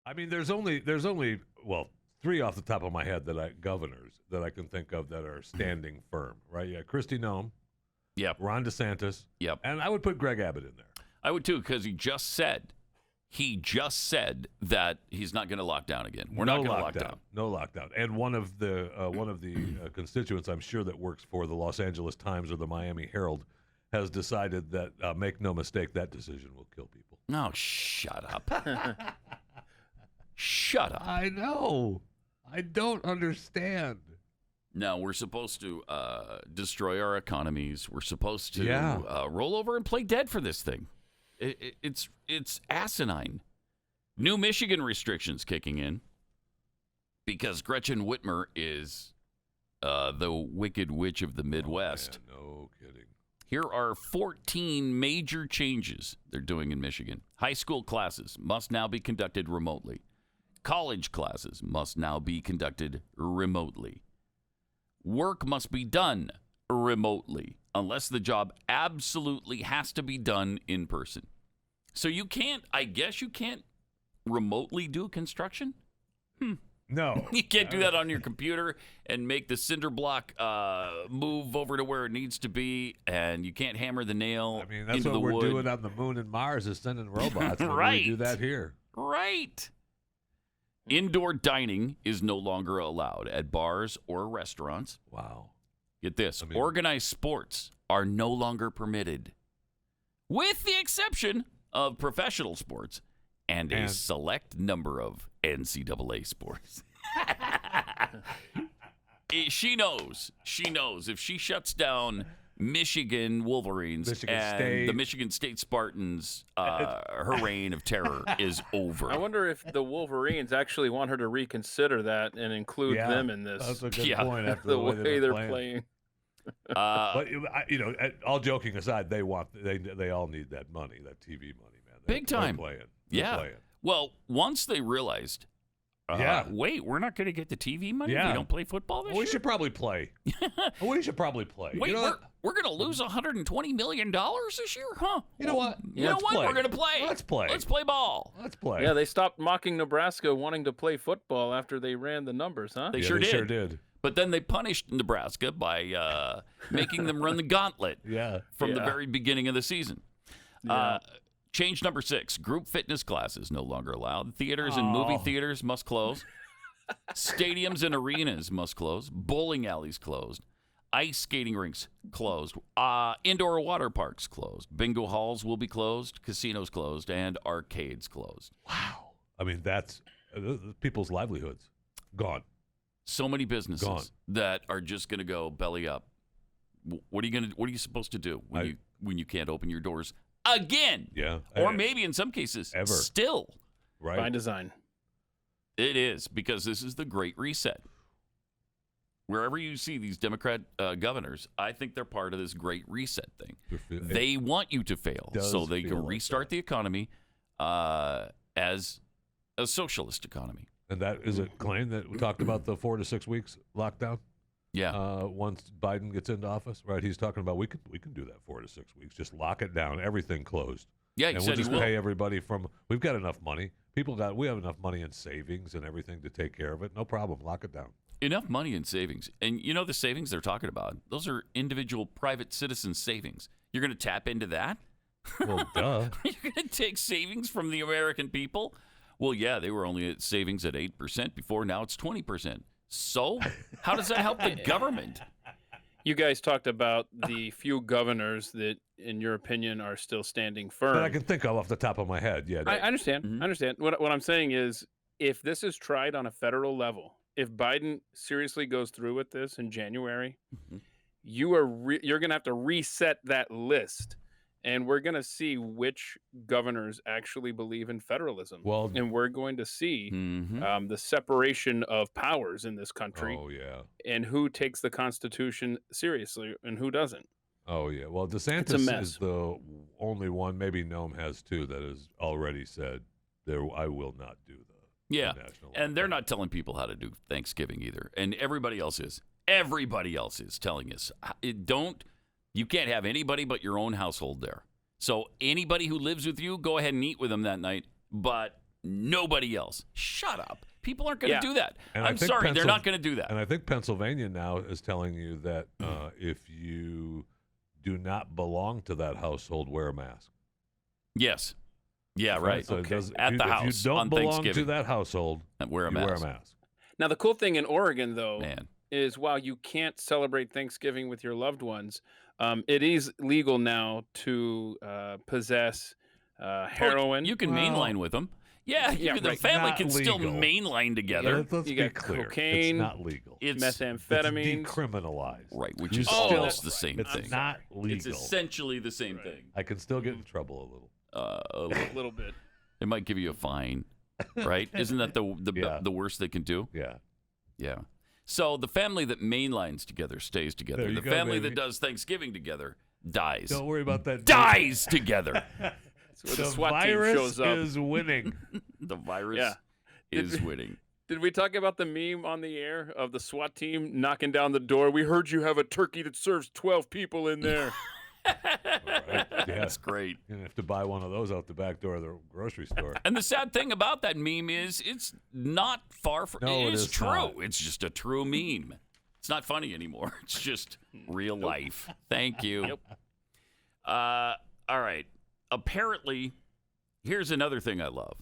I mean, there's only well, three off the top of my head governors that I can think of that are standing firm, right? Yeah, Kristi Noem, Yep. Ron DeSantis, Yep. and I would put Greg Abbott in there. I would too, because he just said that he's not going to lock down again. We're not going to lock down. No lockdown. And one of the constituents, I'm sure, that works for the Los Angeles Times or the Miami Herald, has decided that make no mistake, that decision will kill people. No, shut up. Shut up. I know. I don't understand. No, we're supposed to destroy our economies. We're supposed to roll over and play dead for this thing. It's asinine. New Michigan restrictions kicking in because Gretchen Whitmer is the wicked witch of the Midwest. Oh, man, no kidding. Here are 14 major changes they're doing in Michigan. High school classes must now be conducted remotely. College classes must now be conducted remotely. Work must be done remotely unless the job absolutely has to be done in person. So I guess you can't remotely do construction? No. You can't do that on your computer and make the cinder block move over to where it needs to be, and you can't hammer the nail I mean, that's into what the we're wood. doing on the moon and Mars is sending robots. Right. We do that here. Right. Indoor dining is no longer allowed at bars or restaurants. Wow. Get this. Organized sports are no longer permitted, with the exception of professional sports and a select number of NCAA sports. She knows. If she shuts down Michigan Wolverines the Michigan State Spartans, her reign of terror is over. I wonder if the Wolverines actually want her to reconsider that and include them in this. That's a good point. After the way they're playing. But all joking aside, they all need that money, that TV money, man. Big time. They're playing. Yeah. Well, once they realized, wait, we're not going to get the TV money if we don't play football this year? We should probably play. We should probably play. Wait, we're going to lose $120 million this year? Huh? You know what? We're going to play. Let's play. Let's play ball. Let's play. Yeah, they stopped mocking Nebraska wanting to play football after they ran the numbers, huh? They sure did. But then they punished Nebraska by making them run the gauntlet from the very beginning of the season. Change number 6, group fitness classes no longer allowed. Theaters and movie theaters must close. Stadiums and arenas must close. Bowling alleys closed. Ice skating rinks closed. Indoor water parks closed. Bingo halls will be closed. Casinos closed. And arcades closed. Wow. I mean, that's people's livelihoods gone. So many businesses that are just going to go belly up. What are you supposed to do when you can't open your doors again? Yeah. Or maybe in some cases ever. Still. Right. By design. It is, because this is the Great Reset. Wherever you see these Democrat governors, I think they're part of this Great Reset thing. They want you to fail so they can restart the economy as a socialist economy. And that is a claim that we talked about the 4 to 6 weeks lockdown. Yeah. Once Biden gets into office, right? He's talking about we can do that 4 to 6 weeks. Just lock it down, everything closed. Yeah, and we'll just pay everybody from. We've got enough money. We have enough money in savings and everything to take care of it. No problem. Lock it down. Enough money in savings, and the savings they're talking about. Those are individual private citizen savings. You're going to tap into that? Well, duh. You're going to take savings from the American people? Well, yeah, they were only at savings at 8% before. Now it's 20%. So how does that help the government? You guys talked about the few governors that, in your opinion, are still standing firm. That I can think of off the top of my head. Yeah, I understand. Mm-hmm. I understand. What I'm saying is, if this is tried on a federal level, if Biden seriously goes through with this in January, you're going to have to reset that list. And we're going to see which governors actually believe in federalism. Well, and we're going to see the separation of powers in this country. Oh, yeah. And who takes the Constitution seriously and who doesn't. Oh, yeah. Well, DeSantis is the only one, maybe Noem has too, that has already said, I will not do the national and they're not telling people how to do Thanksgiving either. And everybody else is. Everybody else is telling us, you can't have anybody but your own household there. So anybody who lives with you, go ahead and eat with them that night. But Nobody else. Shut up. People aren't going to do that. And I'm sorry, they're not going to do that. And I think Pennsylvania now is telling you that if you do not belong to that household, wear a mask. Yes. Yeah, right. So Okay. if At the house if you don't on belong Thanksgiving, to that household, wear a you wear a mask. mask. Now, the cool thing in Oregon, though, Man. is while you can't celebrate Thanksgiving with your loved ones, it is legal now to possess heroin. You can mainline with them. Yeah, the family can still mainline together. Let's you be got clear. cocaine. It's not legal. It's methamphetamines. It's decriminalized. Right, which is still- almost the same It's thing. not legal. It's essentially the same thing. I can still get in trouble a little. A little bit. It might give you a fine, right? Isn't that the worst they can do? Yeah. Yeah. So the family that mainlines together stays together. There you The go, family baby. that does Thanksgiving together dies. Don't worry about that. Dies together. So The the SWAT team virus shows up. is winning. The virus is winning. Did we talk about the meme on the air of the SWAT team knocking down the door? We heard you have a turkey that serves 12 people in there. Right? Yeah. That's great. You're going to have to buy one of those out the back door of the grocery store. And the sad thing about that meme is it's not far from No, it it is is true. not. It's just a true meme. It's not funny anymore. It's just real life. Thank you. Yep. All right. Apparently, here's another thing I love.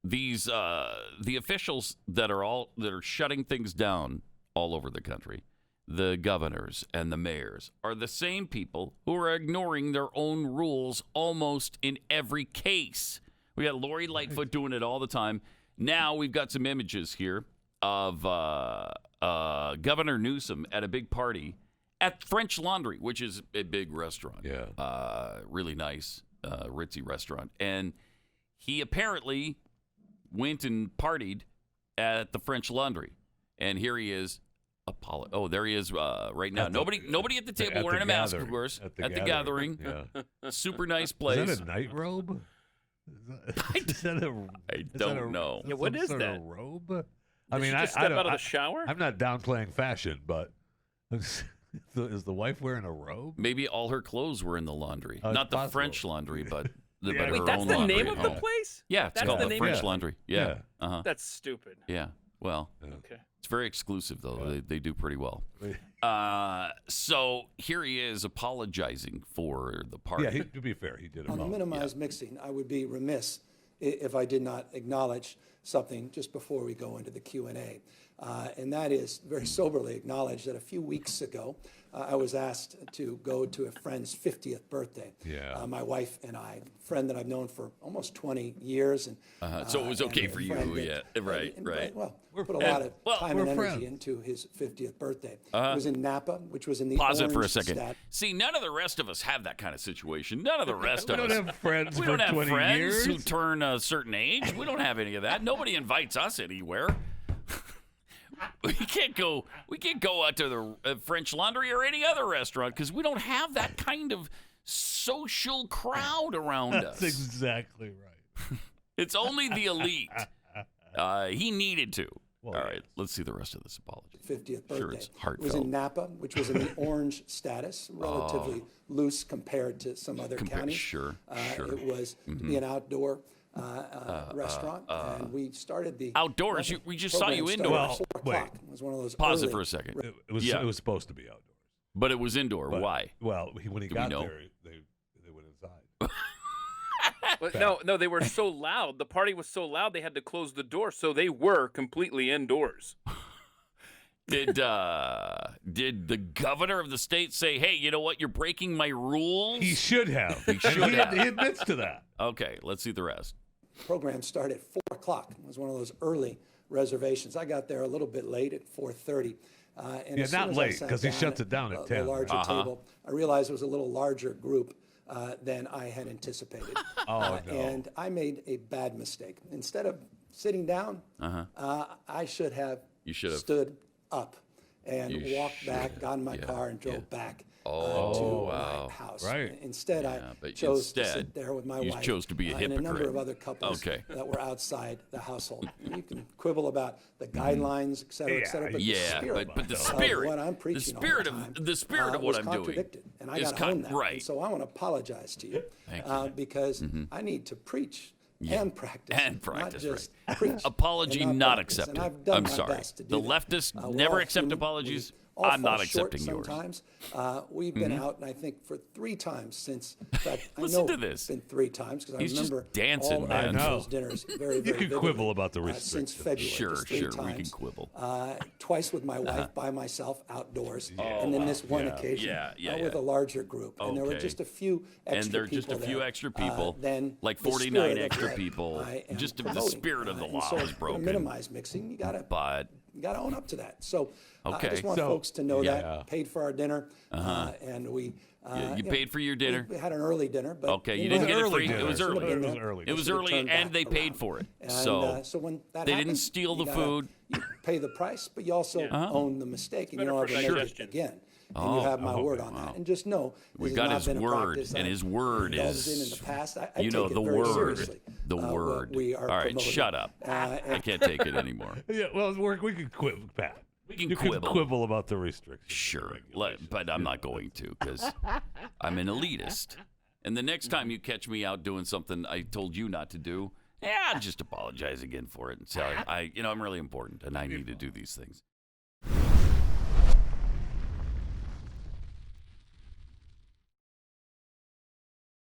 These the officials that are shutting things down all over the country, the governors and the mayors, are the same people who are ignoring their own rules almost in every case. We got Lori Lightfoot doing it all the time. Now we've got some images here of Governor Newsom at a big party at French Laundry, which is a big restaurant. Yeah. Really nice, ritzy restaurant. And he apparently went and partied at the French Laundry. And here he is. Oh, there he is right now. Nobody at the table wearing a mask, of course. At the gathering. Yeah. Super nice place. Is that a night robe? I don't know. Yeah, what is sort that? Of robe? Did I mean, she just I step don't, out of the shower? I'm not downplaying fashion, but is the wife wearing a robe? Maybe all her clothes were in the laundry. It's Not the possible. French Laundry, but Yeah. her Wait, own that's the laundry name at of the home. place? Yeah, it's That's called the the name French of it? Laundry. Yeah. Uh-huh. That's stupid. Yeah. Well, Okay. it's very exclusive, though. Yeah. They do pretty well. So here he is apologizing for the party. Yeah, to be fair, he did it. On the minimized mixing, I would be remiss if I did not acknowledge something just before we go into the Q&A. And that is very soberly acknowledge that a few weeks ago, I was asked to go to a friend's 50th birthday. Yeah. My wife and I, a friend that I've known for almost 20 years. And So it was and okay a for you, friend that- yeah. Right. Well, put a lot of time we're and energy friends. into his 50th birthday. It was in Napa, which was in the Pause it for a orange second. stat. See, none of the rest of us have that kind of situation. None of the rest of We us. don't have friends We for don't have 20 friends years. who turn a certain age. We don't have any of that. Nobody invites us anywhere. We can't go out to the French Laundry or any other restaurant because we don't have that kind of social crowd around That's us. exactly right. It's only the elite. He needed to. Well, All right, let's see the rest of this apology. 50th birthday. Sure, it's It was heartfelt. in Napa, which was in the orange status, relatively loose compared to some other counties. Sure. It was to be an outdoor restaurant, and we started the Outdoors? We just saw program you started indoors. at 4 Wait. o'clock. It was one of those Pause it early for a second. It was supposed to be outdoors. But it was indoor. But- Why? Well, when he Do we got know? there, they went inside. But no, they were so loud. The party was so loud they had to close the door, so they were completely indoors. Did the governor of the state say, "Hey, you know what? You're breaking my rules"? He should have. He should have. He admits to that. Okay, let's see the rest. program started at 4 o'clock. It was one of those early reservations. I got there a little bit late at 4:30. And Yeah, as soon not as I late, sat 'cause he down shuts it down at the 10. larger table, I realized it was a little larger group than I had anticipated. Oh, no. And I made a bad mistake. Instead of sitting down, I should have You should have. stood up and You walked should back, have. got in my Yeah, car, and drove yeah. back Oh, to wow. my house. Right. Instead, Yeah, I but chose to instead, sit there with my you wife chose to be a and a number hypocrite. of other couples Okay. that were outside the household. And you can quibble about the guidelines, et cetera, but Yeah, the spirit, but the of spirit, what I'm preaching the spirit all the time, of the spirit of what was I'm doing contradicted. And I is got to own that. right. And so I want to apologize to you Thank you. because I need to preach and practice. And practice, not just right. preach Apology and not practice. accepted. And I've done I'm my sorry. best to do The that. leftists We're never all accept human. apologies. We all I'm not fall short accepting yours. sometimes. We've been out, and I think for 3 times since. In fact, I Listen know to this. it's been 3 times because I He's just remember dancing, all man. of I know. those dinners very, You very can vividly, quibble about the since restrictions. February. Sure, just 3 sure, times. we can quibble. Twice with my wife by myself outdoors, Oh, and then this one occasion with a larger group. And there were Okay. just a few extra And there are just a people few there, extra people, then like the 49 spirit of extra what people. I am Just the promoting. spirit of the And law so was to broken. minimize mixing, you gotta But own up to that. So I Okay. just want So- folks to know Yeah. that paid for our dinner, and we. you paid for your dinner? We had an early dinner, but Okay, you know, didn't get it early free. dinner. It was Should've early. been there. It was Should've early, turned and back they paid around. for it. And, So so when that they didn't happens, steal you the gotta- food. You pay the price, but you also own the mistake, and you better don't for ever make it digestion. again. And you have my word on wow. that. And just know, We've this got has his not been a word, practice and I've his word indulged is, in the past. I you know, take it the very word. seriously, The what word. we are All right, promoting. shut up. I can't take it anymore. Yeah, well, we can quibble, Pat. We can You quibble. can quibble about the restrictions. Sure, but I'm not going to because I'm an elitist. And the next time you catch me out doing something I told you not to do, I'll just apologize again for it and say, I'm really important and I need to do these things.